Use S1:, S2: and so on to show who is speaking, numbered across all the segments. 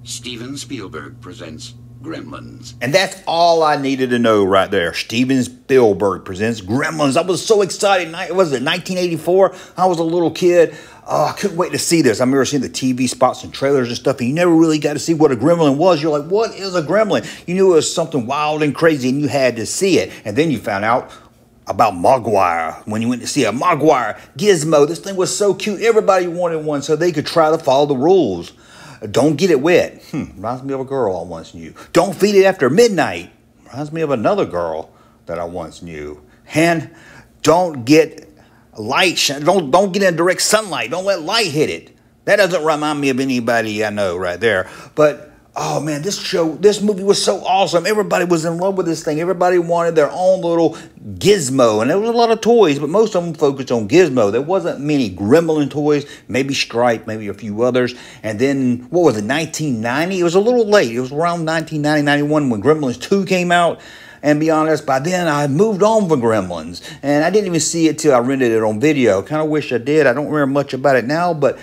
S1: Steven Spielberg presents Gremlins.
S2: And that's all I needed to know right there. Steven Spielberg presents Gremlins. I was so excited. Was it 1984? I was a little kid. Oh, I couldn't wait to see this. I remember seeing the TV spots and trailers and stuff, and you never really got to see what a gremlin was. You're like, what is a gremlin? You knew it was something wild and crazy, and you had to see it. And then you found out about Mogwai when you went to see a Mogwai Gizmo. This thing was so cute. Everybody wanted one so they could try to follow the rules. Don't get it wet. Reminds me of a girl I once knew. Don't feed it after midnight. Reminds me of another girl that I once knew. And don't get light. Don't get in direct sunlight. Don't let light hit it. That doesn't remind me of anybody I know right there. But oh man, this movie was so awesome. Everybody was in love with this thing. Everybody wanted their own little Gizmo. And there was a lot of toys, but most of them focused on Gizmo. There wasn't many Gremlin toys, maybe Stripe, maybe a few others. And then, what was it, 1990? It was a little late. It was around 1990, 91 when Gremlins 2 came out. And to be honest, by then I moved on from Gremlins. And I didn't even see it till I rented it on video. Kind of wish I did. I don't remember much about it now, but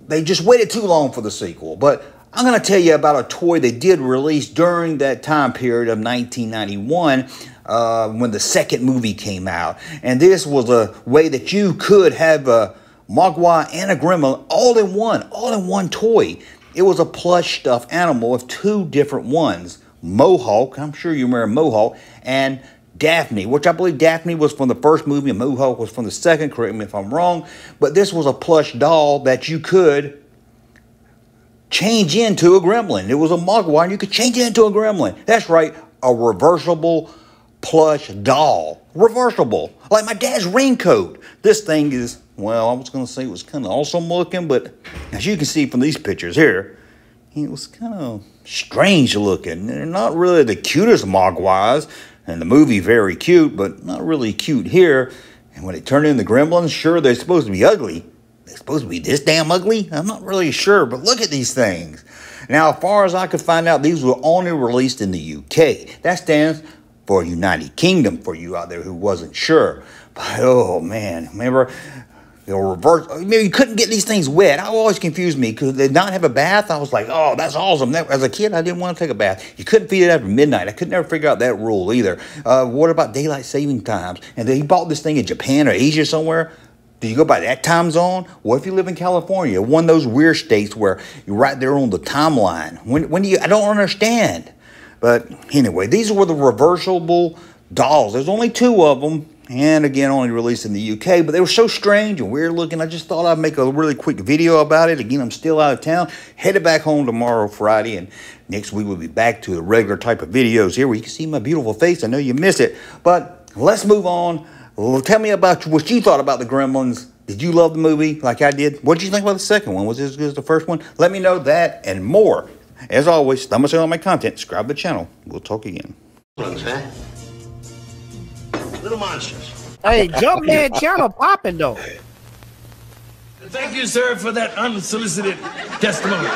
S2: they just waited too long for the sequel. But I'm going to tell you about a toy they did release during that time period of 1991 when the second movie came out. And this was a way that you could have a Mogwai and a Gremlin all in one toy. It was a plush stuffed animal of two different ones. Mohawk, I'm sure you remember Mohawk, and Daphne, which I believe Daphne was from the first movie and Mohawk was from the second, correct me if I'm wrong, but this was a plush doll that you could change into a gremlin. It was a Mogwai and you could change it into a gremlin. That's right, a reversible plush doll. Reversible, like my dad's raincoat. This thing is, well, I was going to say it was kind of awesome looking, but as you can see from these pictures here, it was kind of strange looking. They're not really the cutest Mogwais. And the movie, very cute, but not really cute here. And when they turn into Gremlins, sure, they're supposed to be ugly. They're supposed to be this damn ugly? I'm not really sure, but look at these things. Now, as far as I could find out, these were only released in the UK. That stands for United Kingdom for you out there who wasn't sure. But, oh, man, remember? Maybe you couldn't get these things wet. I always confused me because they did not have a bath. I was like, oh, that's awesome. As a kid, I didn't want to take a bath. You couldn't feed it after midnight. I could never figure out that rule either. What about daylight saving times? And he bought this thing in Japan or Asia somewhere. Do you go by that time zone? What if you live in California, one of those weird states where you're right there on the timeline? When do you? I don't understand. But anyway, these were the reversible dolls. There's only two of them. And again, only released in the UK, but they were so strange and weird looking. I just thought I'd make a really quick video about it. Again, I'm still out of town, headed back home tomorrow, Friday, and next week we'll be back to the regular type of videos here where you can see my beautiful face. I know you miss it, but let's move on. Well, tell me about what you thought about the Gremlins. Did you love the movie like I did? What did you think about the second one? Was it as good as the first one? Let me know that and more. As always, thumbs up on my content, subscribe to the channel. We'll talk again.
S3: Little monsters.
S4: Hey, Junkman channel popping though.
S3: Thank you, sir, for that unsolicited testimony.